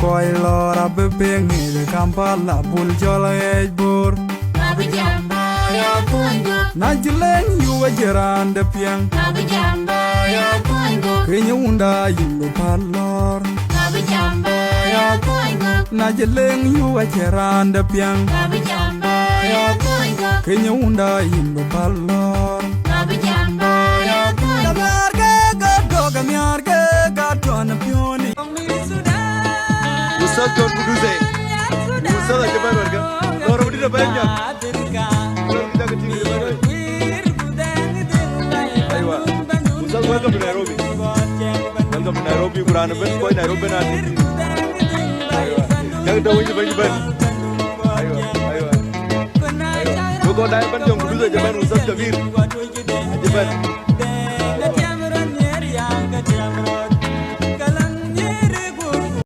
koi lora bebengi de Kampala bul jola ejbur Abijamba ya kungo, Najileng yuwa jiran de piang abijamba ya kungo, Kenya unda yimbe palor abijamba ya kungo, Najileng yuwa jiran de piang abijamba ya kungo, Kenya unda yimbe palor abijamba ya kungo. Kabarga gadoga miarga gadona pioni Ustaz John Kuduze, Ustaz aja baru warga. Baru di banyak. Baru kita ke sini baru. Ayo, Ustaz welcome to Nairobi. Welcome to Nairobi. Quran ben koi Nairobi nanti. Ayo, jangan tahu ini banyak. Ayo, ayo. Kau dah ben John Kuduze aja ben Ustaz Kabir. Aja ben.